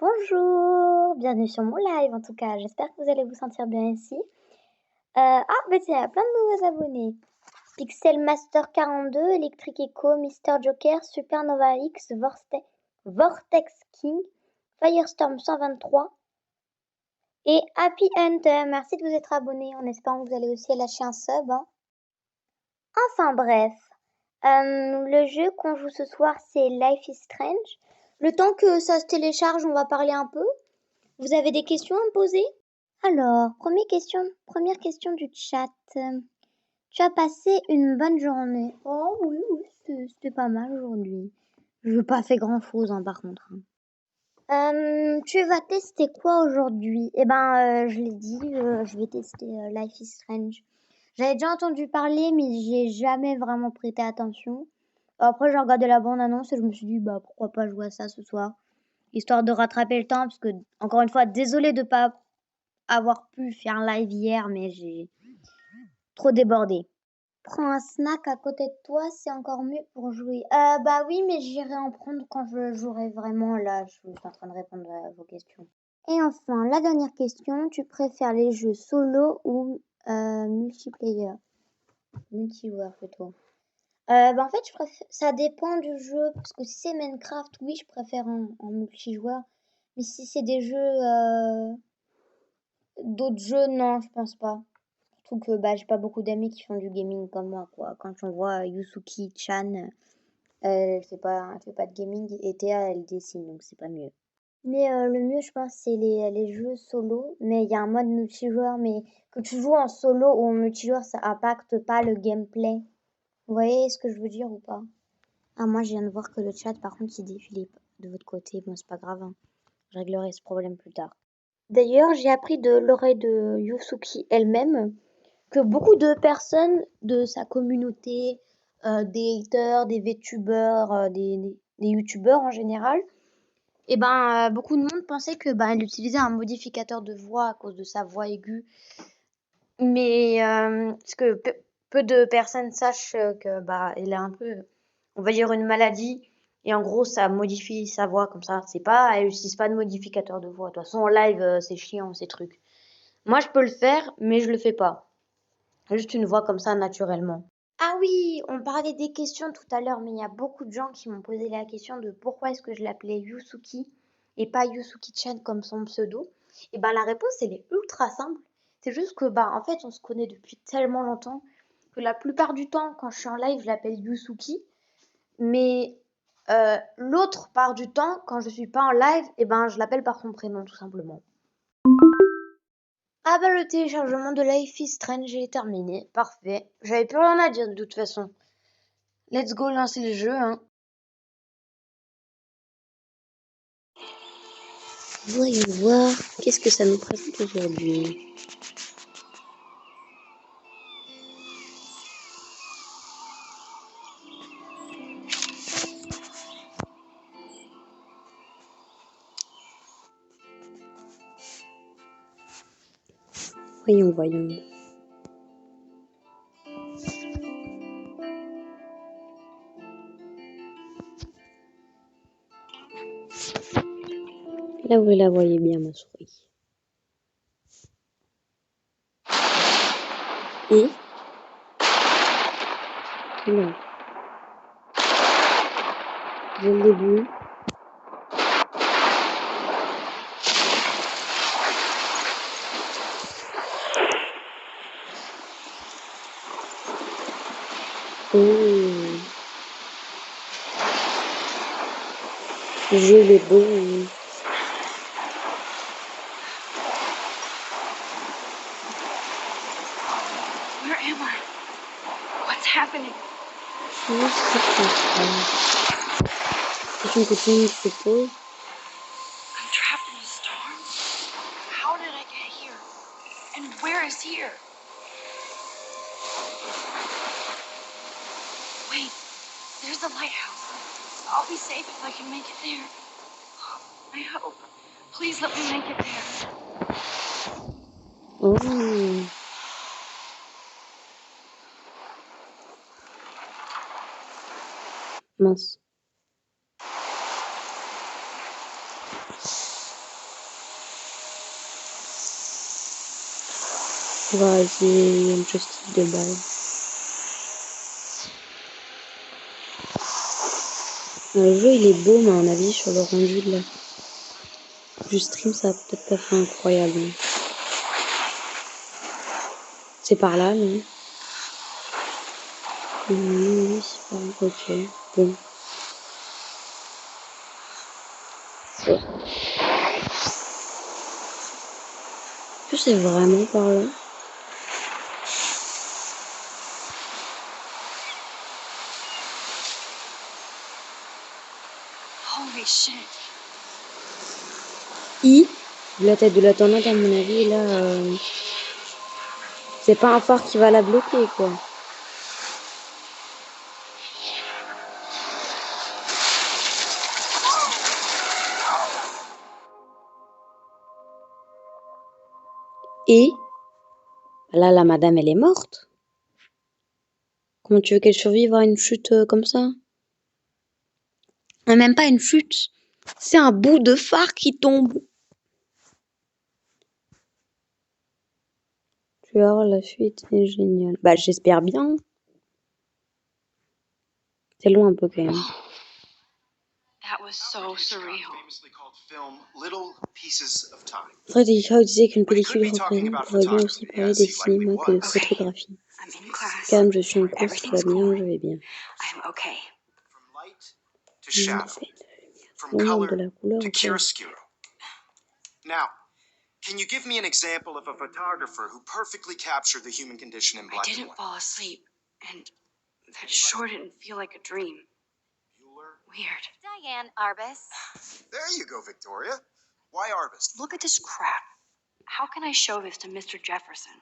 Bonjour, bienvenue sur mon live en tout cas, j'espère que vous allez vous sentir bien ici. Bah tiens, il y a plein de nouveaux abonnés. Pixel Master 42, Electric Echo, Mister Joker, Supernova X, Vortex King, Firestorm 123 et Happy Hunter. Merci de vous être abonné en espérant que vous allez aussi lâcher un sub. Enfin bref, le jeu qu'on joue ce soir c'est Life is Strange. Le temps que ça se télécharge, on va parler un peu. Vous avez des questions à me poser? Alors, première question du chat. Tu as passé une bonne journée? Oh oui, c'était pas mal aujourd'hui. Je n'ai pas fait grand-chose par contre. Tu vas tester quoi aujourd'hui? Je l'ai dit, je vais tester Life is Strange. J'avais déjà entendu parler, mais j'ai jamais vraiment prêté attention. Après, j'ai regardé la bande-annonce et je me suis dit, bah pourquoi pas jouer à ça ce soir, histoire de rattraper le temps, parce que encore une fois, désolée de pas avoir pu faire un live hier, mais j'ai trop débordé. Prends un snack à côté de toi, c'est encore mieux pour jouer. Bah oui, mais j'irai en prendre quand je jouerai vraiment. Là, je suis en train de répondre à vos questions. Et enfin, la dernière question, tu préfères les jeux solo ou multiplayer? Multijoueur plutôt. En fait, ça dépend du jeu, parce que si c'est Minecraft, oui, je préfère en multijoueur. Mais si c'est des jeux, d'autres jeux, non, je pense pas. Surtout que j'ai pas beaucoup d'amis qui font du gaming comme moi, quoi. Quand on voit Yusuki-chan, elle fait pas de gaming, et Théa, elle dessine, donc c'est pas mieux. Mais le mieux, je pense, c'est les jeux solo. Mais il y a un mode multijoueur, mais que tu joues en solo ou en multijoueur, ça impacte pas le gameplay. Vous voyez ce que je veux dire ou pas? Ah, moi, je viens de voir que le chat, par contre, il défile de votre côté. Bon, c'est pas grave, hein. Je réglerai ce problème plus tard. D'ailleurs, j'ai appris de l'oreille de Yusuki elle-même que beaucoup de personnes de sa communauté, des haters, des VTubers, des youtubeurs en général, beaucoup de monde pensait que elle utilisait un modificateur de voix à cause de sa voix aiguë. Mais ce que peu de personnes sachent que elle a un peu, on va dire, une maladie. Et en gros, ça modifie sa voix comme ça. C'est pas, elle utilise pas de modificateur de voix. De toute façon, en live, c'est chiant ces trucs. Moi, je peux le faire, mais je le fais pas. Juste une voix comme ça, naturellement. Ah oui, on parlait des questions tout à l'heure, mais il y a beaucoup de gens qui m'ont posé la question de pourquoi est-ce que je l'appelais Yusuki et pas Yusuki-chan comme son pseudo. Et la réponse, elle est ultra simple. C'est juste que, en fait, on se connaît depuis tellement longtemps que la plupart du temps, quand je suis en live, je l'appelle Yusuki. Mais l'autre part du temps, quand je suis pas en live, je l'appelle par son prénom, tout simplement. Ah le téléchargement de Life is Strange est terminé. Parfait. J'avais plus rien à dire de toute façon. Let's go lancer le jeu, hein. Voyons voir, qu'est-ce que ça nous présente aujourd'hui? Voyons. Là, vous la voyez bien, ma souris. Et non. Dès le début. Oh. Le jeu est beau. Where am I? What's happening? C'est une copine, je suppose. I'm trapped in a storm? How did I get here? And where is here? Wait, there's the lighthouse. I'll be safe if I can make it there. I hope. Please let me make it there. Oh. Mince. Vas-y, Justice de balle. Le jeu il est beau, mais à mon avis sur le rendu du stream ça a peut-être pas fait incroyable. C'est par là, non? Oui, c'est par là. Ok, bon. Est-ce que c'est vraiment par là? Holy shit. Vu la tête de la tornade, à mon avis, là, c'est pas un phare qui va la bloquer, quoi. Et là, la madame, elle est morte. Comment tu veux qu'elle survive à une chute comme ça? Même pas une chute. C'est un bout de phare qui tombe. Tu vas voir, la fuite est géniale. Bah, j'espère bien. C'est loin un peu quand même. That was so surreal. Fred Hitchcock disait qu'une pellicule représente pourrait bien aussi parler des cinémas que de photographie. Calme, je suis en course, tout va bien, je vais bien. L'ombre de la couleur, ok. Now, can you give me an example of a photographer who perfectly captured the human condition in black I and didn't white? fall asleep, and that sure didn't feel like a dream. Weird. Diane Arbus. There you go, Victoria. Why Arbus? Look at this crap. How can I show this to Mr. Jefferson?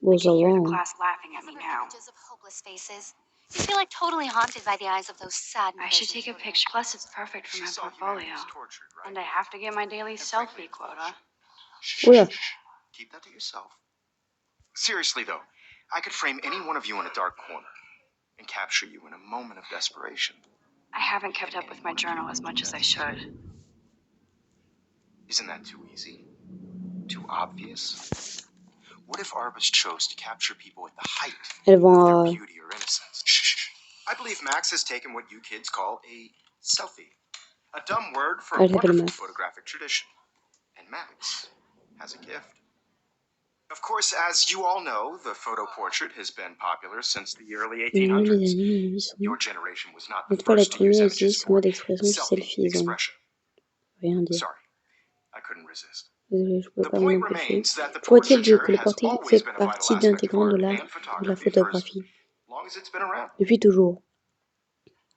Bon, I ça can hear va, the hein. class laughing at me Some now. images of hopeless faces. You feel like totally haunted by the eyes of those sad. I should take a picture. Plus, it's perfect for She my saw humanity portfolio. as tortured, right? And I have to get my daily selfie quota. Oula. Keep that to yourself. Seriously, though, I could frame any one of you in a dark corner and capture you in a moment of desperation. I haven't kept up with my journal as much as I should. Isn't that too easy? Too obvious? What if Arbus chose to capture people at the height Elles of vont. their beauty or innocence? Shh. I believe Max has taken what you kids call a selfie. A dumb word for a Elle s'appelle wonderful Max. photographic tradition. And Max has a gift. Of course, as you all know, the photo portrait has been popular since the early Les 1800s. années 1800. Your generation was not the N'êtes pas la first to use première à images utiliser ce for mode d'expression du selfie selfie. expression. Rien dire. Sorry, I couldn't resist. Désolé, je peux The pas point m'en empêcher. remains that the Toujours est-il portraiture que le has portrait always fait been a partie vital aspect of intégrante de art l'art and de la photography for photographie. as long as it's been around. Depuis toujours.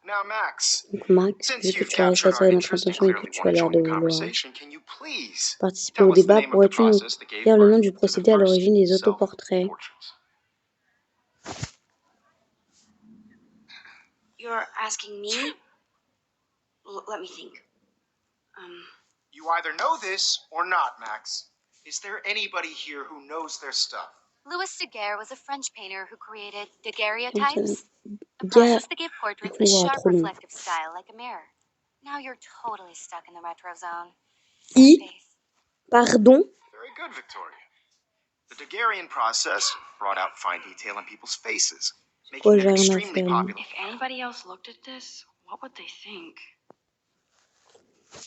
Now, Max, Donc Max, since vu que you've tu as captured attiré our notre interest and attention et que clearly tu want as to l'air join de the vouloir conversation, can you please participer tell au us the débat, name of the pourrais-tu nous process that gave dire le nom birth du to the procédé à first l'origine des autoportraits? self-portraits? You're asking me? Let me think. You either know this or not, Max. Is there anybody here who knows their stuff? Louis Daguerre was a French painter who created daguerreotypes, Comme ça. a Gars, process that gave portraits a Ouah, sharp, trop long. reflective style like a mirror. Now you're totally stuck in the retro zone. I, Sad face. pardon, Very good, Victoria. The Daguerrean process brought out fine detail in people's faces, making quoi, it j'ai rien à extremely faire là. popular. If anybody else looked at this, what would they think?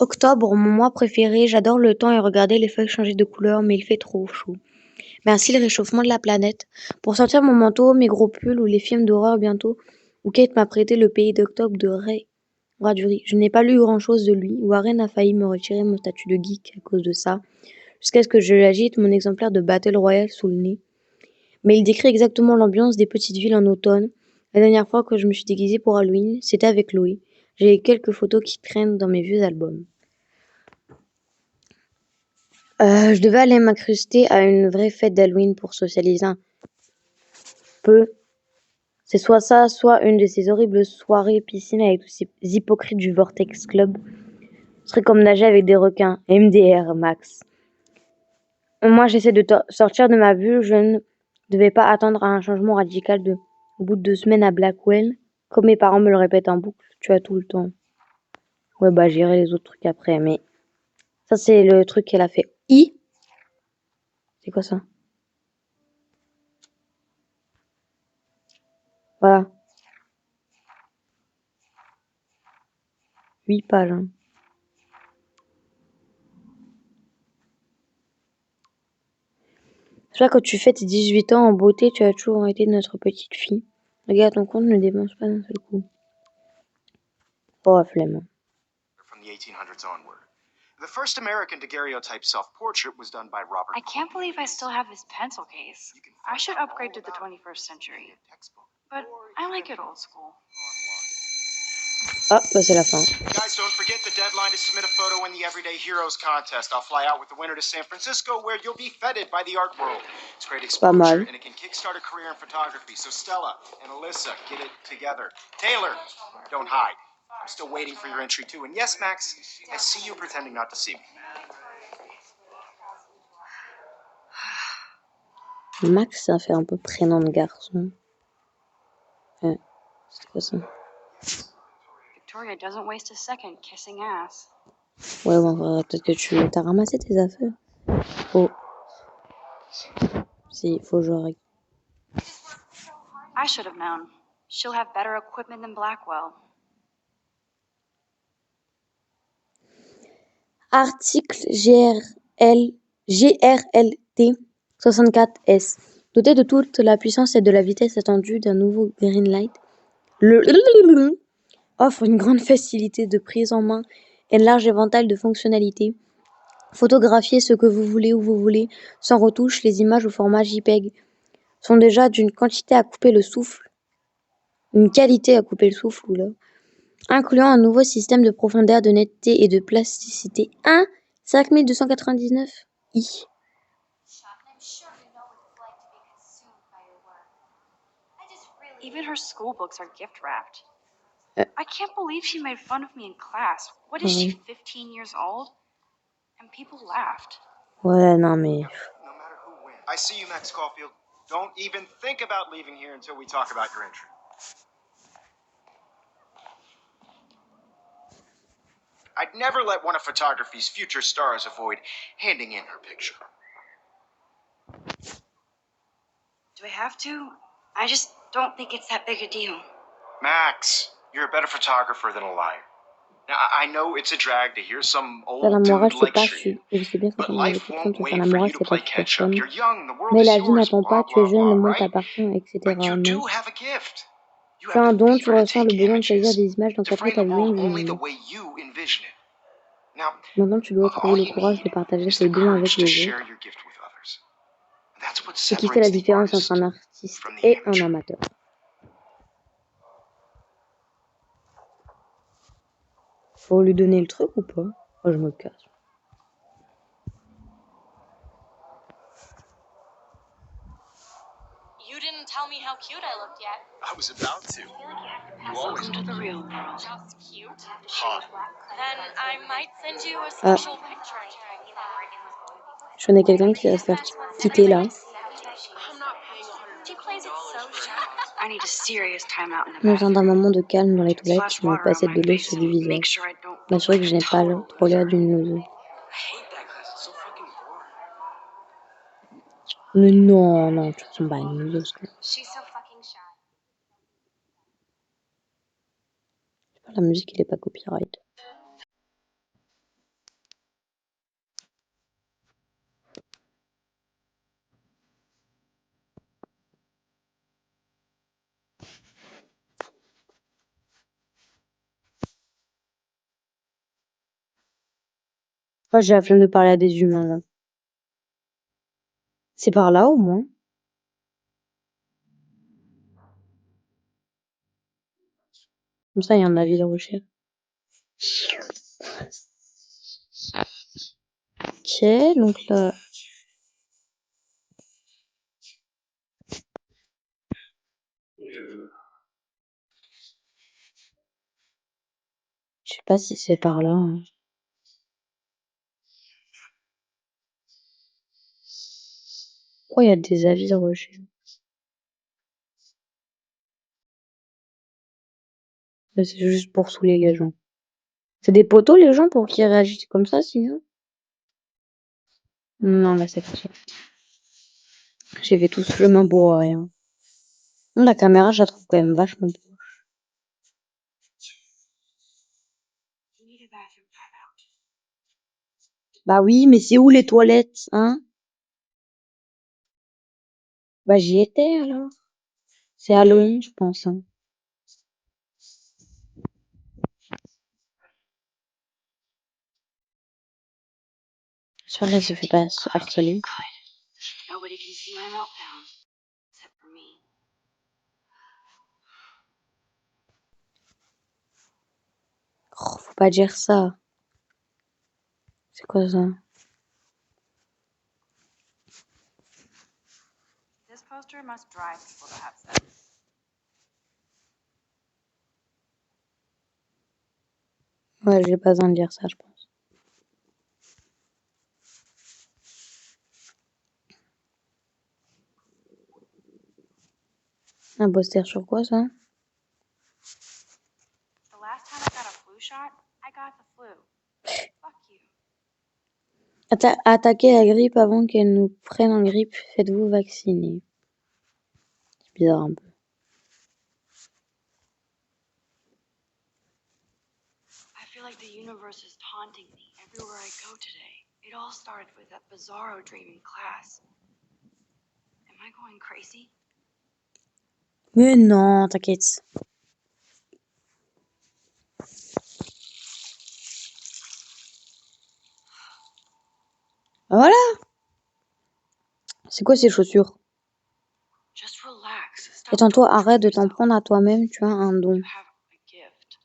Octobre, mon mois préféré, j'adore le temps et regarder les feuilles changer de couleur, mais il fait trop chaud. Merci le réchauffement de la planète. Pour sortir mon manteau, mes gros pulls ou les films d'horreur bientôt, où Kate m'a prêté Le Pays d'Octobre de Ray Bradbury. Je n'ai pas lu grand-chose de lui. Warren a failli me retirer mon statut de geek à cause de ça, jusqu'à ce que je lui agite mon exemplaire de Battle Royale sous le nez. Mais il décrit exactement l'ambiance des petites villes en automne. La dernière fois que je me suis déguisée pour Halloween, c'était avec Louis. J'ai quelques photos qui traînent dans mes vieux albums. Je devais aller m'incruster à une vraie fête d'Halloween pour socialiser un peu. C'est soit ça, soit une de ces horribles soirées piscine avec tous ces hypocrites du Vortex Club. Ce serait comme nager avec des requins. MDR, Max. Moi, j'essaie de sortir de ma bulle. Je ne devais pas attendre un changement radical au bout de 2 semaines à Blackwell. Comme mes parents me le répètent en boucle, tu as tout le temps. Ouais, bah, j'irai les autres trucs après, mais ça, c'est le truc qu'elle a fait. C'est quoi ça? Voilà. 8 pages. Hein. Soit quand tu fais tes 18 ans en beauté, tu as toujours été notre petite fille. Regarde ton compte, ne dépense pas d'un seul coup. Oh, flemme. From the 1800s onward. The first American daguerreotype self-portrait was done by Robert. I can't believe I still have this pencil case. I should upgrade to the 21st century. But I like it old school. Ah, bah c'est la fin. Guys, don't forget the deadline to submit a photo in the Everyday Heroes contest. I'll fly out with the winner to San Francisco, where you'll be feted by the art world. It's great Pas exposure, mal. and it can kickstart a career in photography. So Stella and Alyssa, get it together. Taylor, don't hide. I'm still waiting for your entry too. And yes, Max, I see you pretending not to see me. Max, ça fait un peu prénom de garçon. Ouais, c'est quoi ça? Victoria doesn't waste a second kissing ass. Ouais, bon, peut-être que tu as ramassé tes affaires. Oh. Si, faut que je règle. I should have known. She'll have better equipment than Blackwell. Article GRLT 64S. Doté de toute la puissance et de la vitesse attendue d'un nouveau Greenlight, le offre une grande facilité de prise en main et un large éventail de fonctionnalités. Photographier ce que vous voulez où vous voulez, sans retouche. Les images au format JPEG sont déjà d'une quantité à couper le souffle. Une qualité à couper le souffle, oula. Incluant un nouveau système de profondeur, de netteté et de plasticité. 5299 i. Even her school books are gift wrapped. Uh. I can't believe she made fun of me in class. What is she, 15 years old? And people laughed. Ouais, non mais... No matter who wins. I see you, Max Caulfield. Don't even think about leaving here until we talk about your entry. I'd never let one of photography's future stars avoid handing in her picture. Do I have to? I just don't think it's that big a deal. Max, you're a better photographer than a liar. Now, I know it's a drag to hear some Faire la old morale, dude c'est pas lecture su. you, Et je sais bien but quand on est avec life personne, won't te faire wait la for morale, you to c'est pas play pour catch up. personne. You're young, the world Mais is la vie yours, n'attend pas, blah, tu es blah, jeune, le blah, monde right? t'appartient, etc. But you Non. do have a gift. You Tu as un have the don, tu fever to ressens le take besoin de saisir images, des images, to d'encadrer frame ta the vision world du only the monde. way you envision it. Now, Maintenant, tu dois trouver all le you courage need de partager is tes the dons avec courage to les share autres. your gift with others. That's what C'est qui fait la separates the différence entre artist un artiste from the et un amateur. amateur. Faut lui donner le truc ou pas? Oh, je me casse. You didn't tell me how cute I looked yet. I was about to. You always Welcome to the real world. Just cute. hot. Then I might send you a Ah, special picture. je connais quelqu'un qui va se faire quitter là. I'm not paying $100. She plays it so shallow. I need a serious timeout in the J'ai besoin d'un bathroom. moment de calme dans les toilettes. Splash Je me water on passais my de l'eau face sur du and visage. make sure I don't look M'assurer que like je a n'ai pas total trop l'air loser. d'une loseuse. I hate that class. It's so fucking boring. Mais non, non, tu ressembles pas à une loseuse. Quoi. She's so fucking shy. La musique, il est pas copyright. Oh, j'ai la flemme de parler à des humains là. C'est par là au moins. Comme ça, il y a un avis de recherche. Ok, donc là. Je sais pas si c'est par là. Hein. Pourquoi il y a des avis de recherche? Là, c'est juste pour saouler les gens. C'est des poteaux les gens pour qu'ils réagissent comme ça sinon? Non, là c'est pas ça. J'ai fait tout ce chemin pour rien. La caméra, je la trouve quand même vachement bien. You need a bathroom timeout. Bah oui, mais c'est où les toilettes, hein? Bah j'y étais alors. C'est Halloween, je pense. Hein. J'espère qu'elle se fait pas harceler. Good. Nobody can see my meltdown except for me. Oh, faut pas dire ça. C'est quoi ça? This poster must drive people to have sex. Ouais, j'ai pas besoin de dire ça, je pense. Un poster sur quoi ça? The last time I got a flu shot, I got the flu. Fuck you. Attaquez la grippe avant qu'elle nous prenne en grippe, faites-vous vacciner. C'est bizarre un peu. I feel like the universe is taunting me everywhere I go today. It all started with that bizarro dream in class. Am I going crazy? Mais non, t'inquiète. Voilà. C'est quoi ces chaussures? Just relax. Stop Étends-toi, torturing arrête de t'en yourself. prendre à toi-même, tu as un don. You have a gift.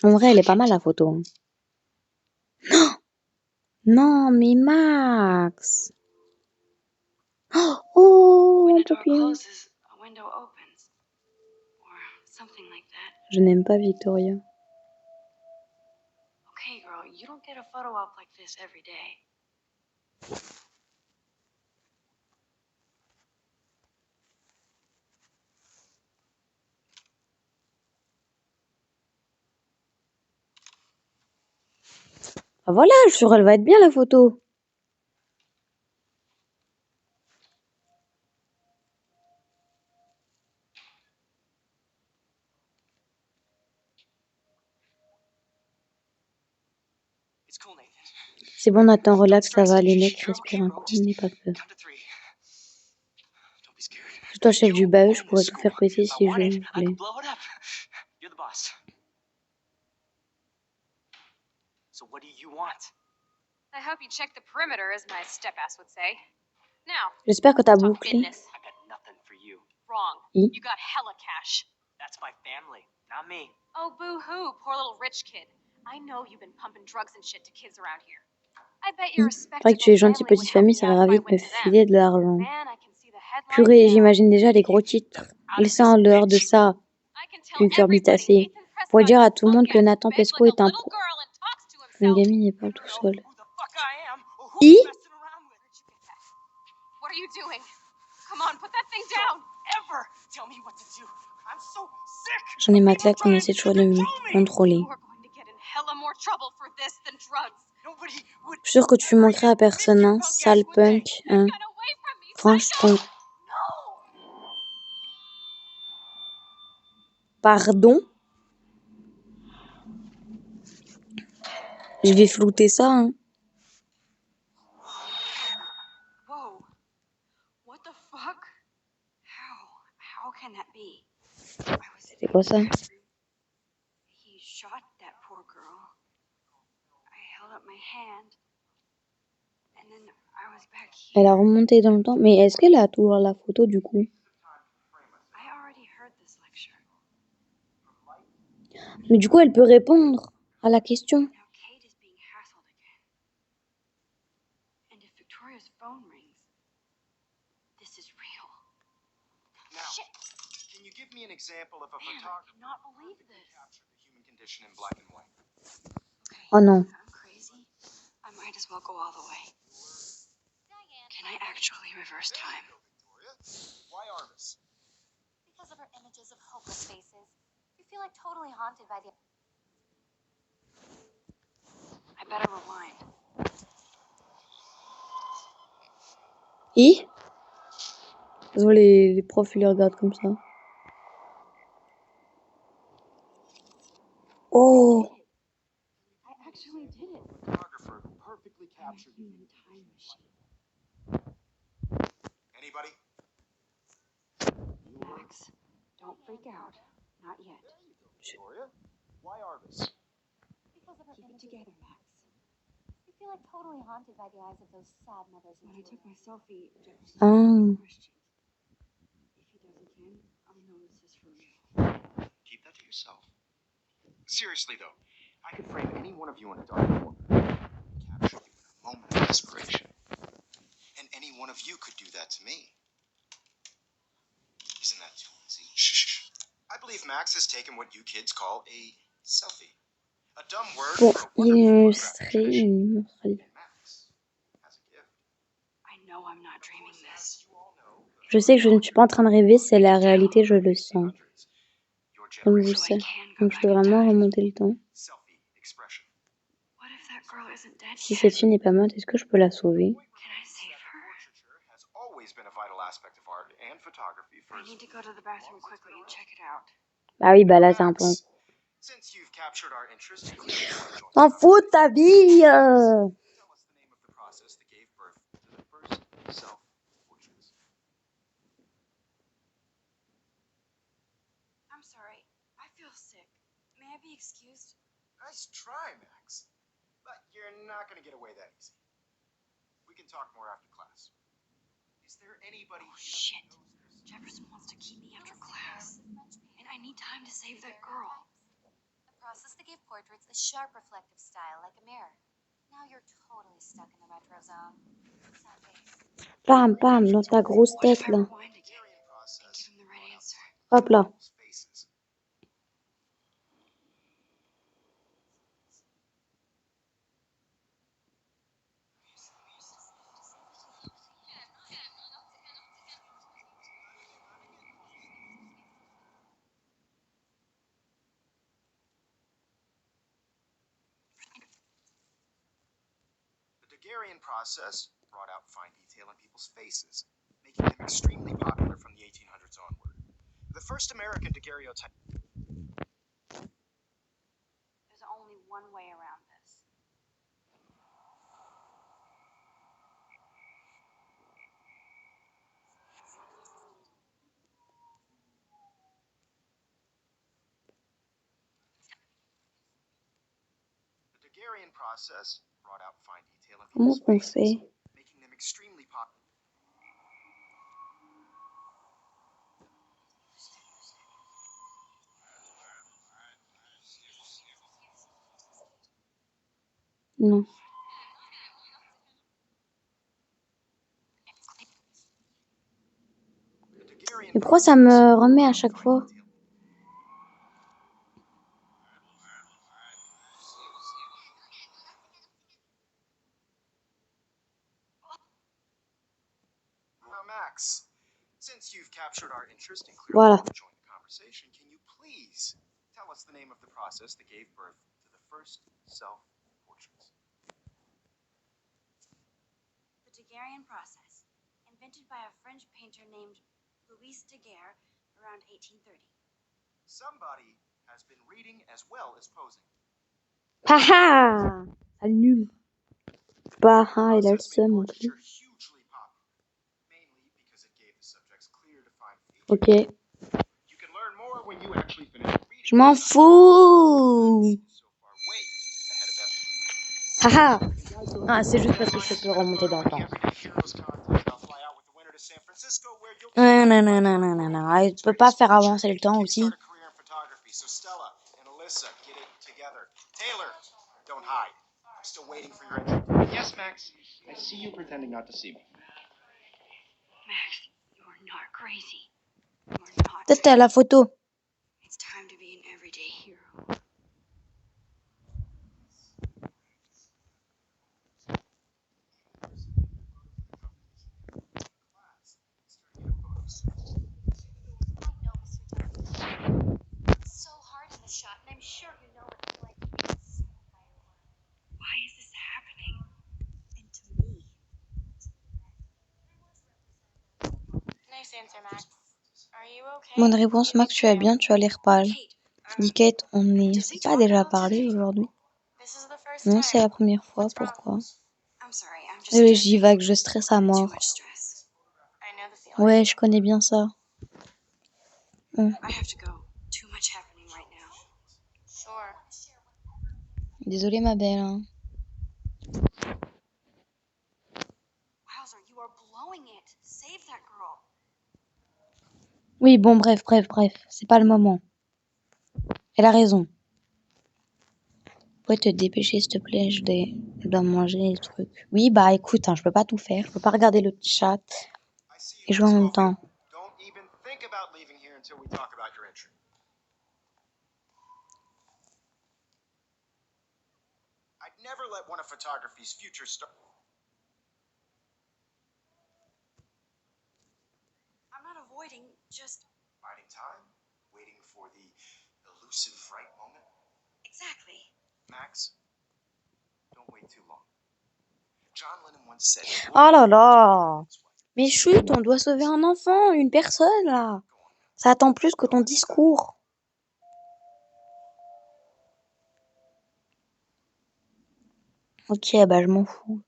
En vrai, elle est pas mal la photo. Hein. Non, mais Max. Oh, When un a door papillon. closes, a window opens. Or something like that. Je n'aime pas Victoria. Okay, girl, you don't get a photo op like this every day. Ah, voilà, je suis sûre elle va être bien la photo. It's cool, Nathan. C'est bon, Nathan, Don't relax, ça stress. va, les mecs, You're okay, respire un bro. coup, Just n'aie pas peur. count to 3. Don't be scared. C'est toi, chef du You bahut, je own pourrais this tout school. faire péter I si je want it. I voulais. could blow it up. You're the boss. So what do you want? I hope you check the perimeter, as my step-ass would say. Now, J'espère que t'as talk bouclé. business. I got nothing for you. Wrong. I? You got hella cash. That's my family, not me. Oh, boo-hoo, poor little rich kid. I know you've been pumping drugs and shit to kids around here. I bet your Vrai que tu es respectable gentil family would petite help famille, me ça out va if I vite me went to them. filer de l'argent. Man, I can see the headlines Purée, now. j'imagine déjà les gros titres. Laissez en dehors de ça, I can tell puis everybody curbitacé. Nathan Pour Prescott dire à is tout le monde que punk-ass Nathan who begs Pesco like est a un little girl and talks to une himself. gamine n'est pas You tout don't know seul. who the fuck I am or who I? I'm messing around with. Where'd you get that? What are you doing? Come on, put that thing down. Ever tell me what to do. I'm so sick. J'en ai of ma people claque qu'on trying essaie to toujours de me control me. contrôler. You are going to get in hella more trouble for this than drugs. Nobody would Je suis sûre que tu ever manquerais à even personne, think hein, you punk sale ass, would they? punk, hein. Get away from me, Franche psycho! ton. Pardon? Je vais flouter ça, hein. Whoa. What the fuck? How can that be? I was C'est quoi ça? He shot that poor girl. I held up my hand. And then I was back Elle a here. remonté dans le temps. Mais est-ce qu'elle a toujours la photo du coup? I already heard this lecture. Mais du coup, elle peut répondre à la question. Now Kate is being hassled again. And if Victoria's phone rings, this is real. Now, Shit! can you give me an example of a Man, I photographer cannot believe this. capture the human condition in black and white? Okay, Oh non. if I'm crazy, I might as well go all the way. Can I actually reverse time? Victoria, why Armis? Because of her images of hopeless faces. You feel like totally haunted by the... I better rewind. I? Je vois les profs, ils les regardent comme ça. Oh! I actually did it. Photographer who perfectly I'm a captured you. human time machine. Anybody? Max, don't freak out. Not yet. Victoria? Why Arvis? Because of her Keep it images. together, Max. I feel like totally haunted by the eyes of those sad mothers. When I took my selfie, Jefferson Ah. questioned. If he does again, I'll know this is for real. Keep that to yourself. Seriously, though, I could frame any one of you in a dark corner, capture you in a moment of desperation. And any one of you could do that to me. Isn't that too easy? Shh. I believe Max has taken what you kids call a selfie. A dumb word Pour for a wonderful photographic illustrer tradition. une monstration. And Max has a gift. I know I'm not dreaming Of this. course, you all know the Je sais que je ne suis pas en train de rêver, c'est la réalité, je le sens. 1800s. Your Comme je le So generation I sais. can go Donc je back peux in vraiment time. remonter le temps. selfie expression. What if that girl isn't dead Si yet? cette fille n'est pas morte, est-ce que je peux la sauver? Can I save her? Portraiture has always been a vital aspect of art and photography I need to go to the bathroom quickly and check it out. Bah oui, bah là c'est un peu... Max, since you've captured our interest, you clearly want to join T'en the fous de ta vie conversation. Tell us the name of the process that gave birth to the first self-portraits. I'm sorry. I feel sick. May I be excused? Nice try, Max. But you're not going to get away that easy. We can talk more after class. Is there anybody Oh, here shit. who knows this? Jefferson wants to keep me after class. And I need time to save that girl. The process that gave portraits a sharp reflective style like a mirror. Now you're totally stuck in the retro zone. Sad face. Pam, pam, dans ta grosse What if tête I là. rewind again Hungarian and process give him the right answer? Hop là. people's faces. The Daguerrean process brought out fine detail in people's faces, making them extremely popular from the 1800s onward. The first American daguerreotype. There's only one way around this. The Daguerrean process brought out fine detail in Comment people's qu'on faces, fait? making them extremely popular. Non. The Daguerrean Et pourquoi ça process me remet à brought out chaque fine fois? detail. Now, Max, since you've captured our interest and clearly Voilà. want to join the conversation, can you please tell us the name of the process that gave birth to the first self-portraits? The Daguerrean process, invented by a French painter named Louis Daguerre around 1830. Somebody has been reading as well as posing. Haha! Ah, nul. Bah, ah, il a le Process seum made en plus. portraiture hugely popular, mainly because it gave the subjects clear, defined features. Ok. You can learn more when you actually finish reading. Je m'en fous! So far, way ahead of Haha! Ah, c'est juste parce que je peux remonter dans le temps. Non, non, non, non, non, non, non. Je peux pas faire avancer le temps aussi. So Stella and Alyssa, get it together. Taylor, don't hide. I'm still waiting for your entry. Yes, Max. I see you pretending not to see me. Max, you're not crazy. You're not. Peut-être à la photo. It's time to be an everyday hero. It's so hard in the shot, and I'm sure you know what it's like to be consumed by it. Why is this happening? And to me. Nice answer, Max. Are you okay? Bonne réponse, Max, tu vas bien, tu as l'air pâle. Kate, Dit Kate, on does s'est he pas talk déjà at all parlé today? aujourd'hui? This is the first Non, c'est time. la première fois, What's wrong? pourquoi? I'm sorry, I'm just Oui, stressed. j'y vague, je stresse à Too mort. much stress. I know the feeling. Ouais, je connais bien ça. I have to go. Too much happening right now. Sure. Désolée, ma belle. Hein. Wowzer, you are blowing it. Save that girl. Oui, bon, bref, c'est pas le moment. Elle a raison. Pourrais te dépêcher, s'il te plaît, je dois manger les trucs. Oui, bah écoute, hein, je peux pas tout faire. Je peux pas regarder le chat I see et you, jouer en Max même temps. Caulfield. Don't even think about leaving here until we talk about your entry. I'd never let one of photography's future stars. I'm not avoiding, just Biding time, waiting for the elusive right moment. exactly. Max, don't wait too long. John Lennon once said. Oh là là! Mais chut, on doit sauver un enfant, une personne là. Ça attend plus que ton discours. Ok, bah je m'en fous.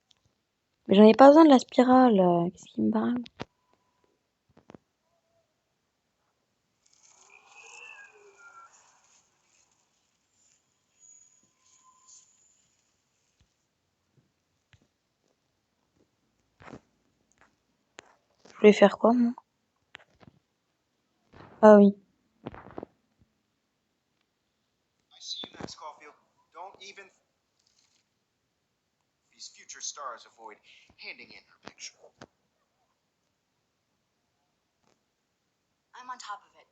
Mais j'en ai pas besoin de la spirale. Qu'est-ce qui me parle? Je voulais faire quoi, moi? Ah oui. I see you, Max Caulfield. Don't even. These future stars avoid handing in her picture. I'm on top of it.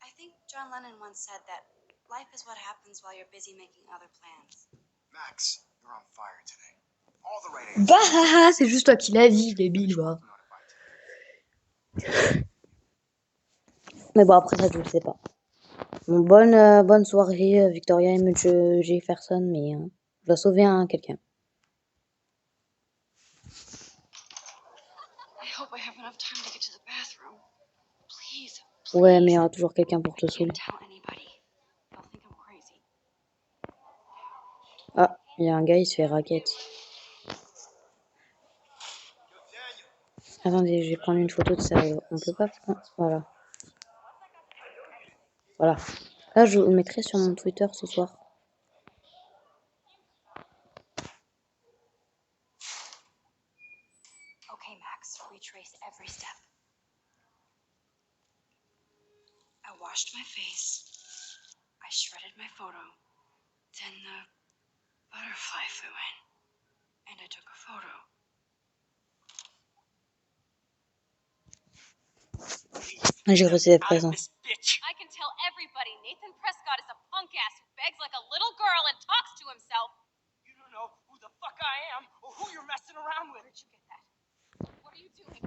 I think John Lennon once said that life is what happens while you're busy making other plans. Max, you're on fire today. All the right answers. Bah, c'est juste toi qui l'as dit, débile, va. Mais bon, après ça, je le sais pas. Bon, bonne soirée, Victoria et Monsieur Jefferson, mais je dois sauver quelqu'un. I hope I have enough time to get to the bathroom. Please, Ouais, mais il y please. aura toujours quelqu'un pour te I sauver. can't tell anybody. They'll think I'm crazy. Ah, il y a un gars, il se fait raquette. Attendez, je vais prendre une photo de ça. On peut pas prendre... Voilà. Voilà. Là, je vous le mettrai sur mon Twitter ce soir. Okay, Max, retrace every step. I washed my face. I shredded my photo. Then the butterfly flew in. And I took a photo. J'ai reçu des présents. I can tell everybody Nathan Prescott is a punk ass who begs like a little girl and talks to himself. You don't know who the fuck I am or who you're messing around with. Where'd you get that? What are you doing?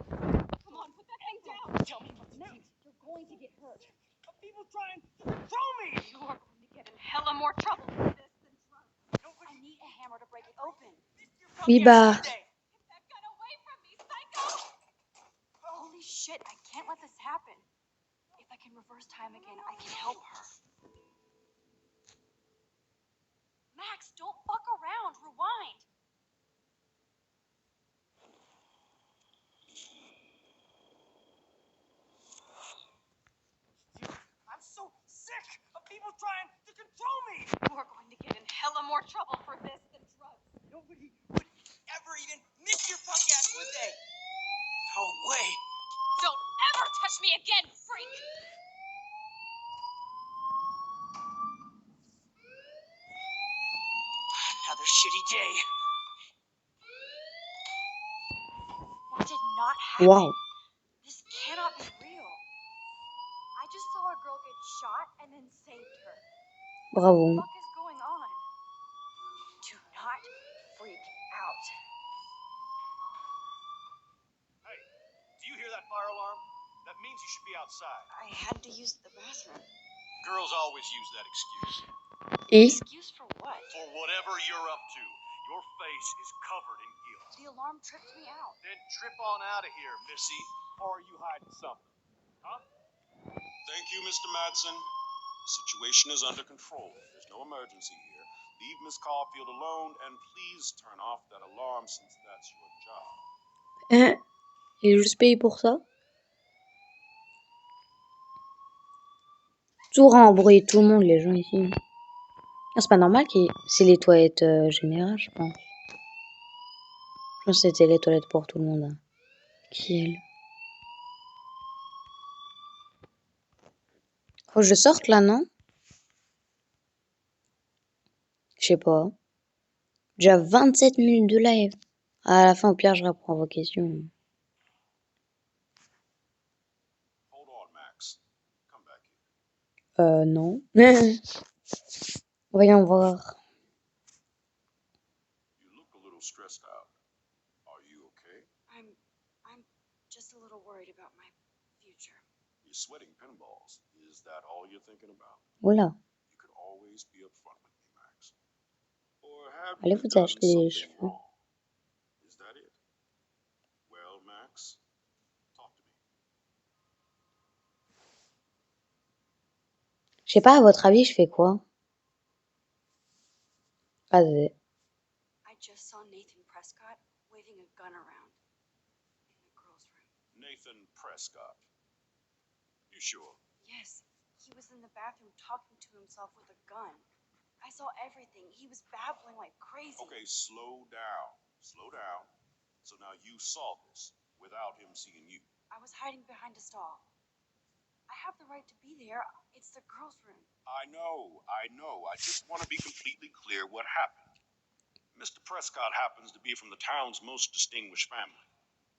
Come on, put that thing down. Tell me what to do. You're going to get hurt. People trying to control me. You are going to get in hella more trouble for this than drugs. I need a hammer to break it open. Oui, bah... Get that gun away from me, psycho! Holy shit, I can't let this happen. If I can reverse time again, I can help her. Max, don't fuck around. Rewind. I'm so sick of people trying to control me. You are going to get in hella more trouble for this than drugs. Nobody would ever even miss your punk ass, would they? No way. Don't ever touch me again, freak! Another shitty day. That did not happen. Wow. This cannot be real. I just saw a girl get shot and then saved her. Bravo. What the fuck is going on? Do not freak out. Hey, do you hear that fire alarm? That means you should be outside. I had to use the bathroom. Girls always use that excuse. Et Excuse for what? For whatever you're up to, your face is covered in guilt. The alarm tripped me out. Then trip on out of here, Missy. Or are you hiding something? Huh? Thank you, Mr. Madsen. The situation is under control. There's no emergency here. Leave Miss Caulfield alone and please turn off that alarm since that's your job. Il est juste payé pour ça. Tout rembrouille tout le monde, les gens ici. Ah, c'est pas normal qu'il c'est les toilettes générales, je pense. Je pense que c'était les toilettes pour tout le monde. Hein. Qui elle? Faut que je sorte là, non? Je sais pas. Déjà 27 minutes de live. À la fin, au pire, je réponds à vos questions. Hold on, Max. Come back here. Non. Voyons voir. You look a little stressed out. Are you okay? I'm just a little worried about my future. You're sweating pinballs. Is that all you're thinking about? Oula. You could always be upfront with me, Max. Or have Allez you vous done acheter des something cheveux. wrong? Is that it? Well, Max, talk to me. Je sais pas, à votre avis, je fais quoi? Vas-y. I just saw Nathan Prescott waving a gun around in the girls' room. Nathan Prescott. You sure? Yes, he was in the bathroom talking to himself with a gun. I saw everything. He was babbling like crazy. Okay, slow down. Slow down. So now you saw this without him seeing you. I was hiding behind a stall. I have the right to be there. It's the girls' room. I know. I just want to be completely clear what happened. Mr. Prescott happens to be from the town's most distinguished family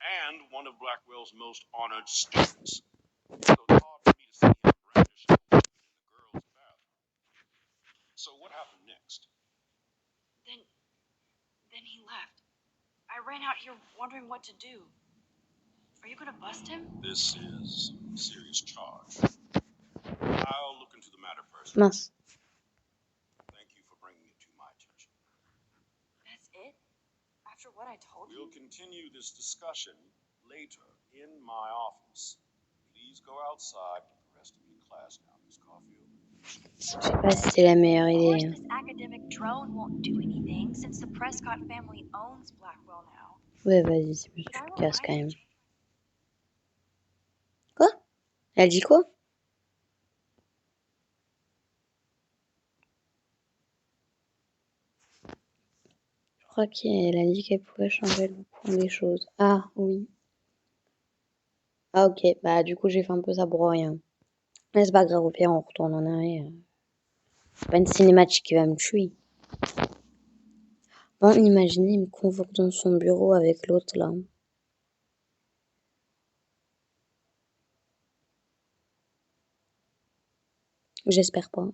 and one of Blackwell's most honored students. So it's hard for me to see him brandishing a weapon in the girls' bathroom. So what happened next? Then he left. I ran out here wondering what to do. Are you gonna bust him? This is a serious charge. I'll look into the matter personally. Mince. Thank you for bringing it to my attention. That's it? After what I told We'll you? continue this discussion later in my office. Please go outside with the rest of your class now, Miss Caulfield. Je sais pas si c'est la meilleure Of course, idée. this academic drone won't do anything since the Prescott family owns Blackwell now. Ouais, vas-y, c'est mieux que Should tu I te remind casses quand you? même. Quoi? Elle dit quoi? Je crois qu'elle a dit qu'elle pouvait changer le point des choses. Ah, oui. Ah, ok. Bah, du coup, j'ai fait un peu ça pour rien. Mais c'est pas grave, au pire, on retourne en arrière. C'est pas une cinématique qui va me tuer. Bon, imaginez, il me convoque dans son bureau avec l'autre, là. J'espère pas.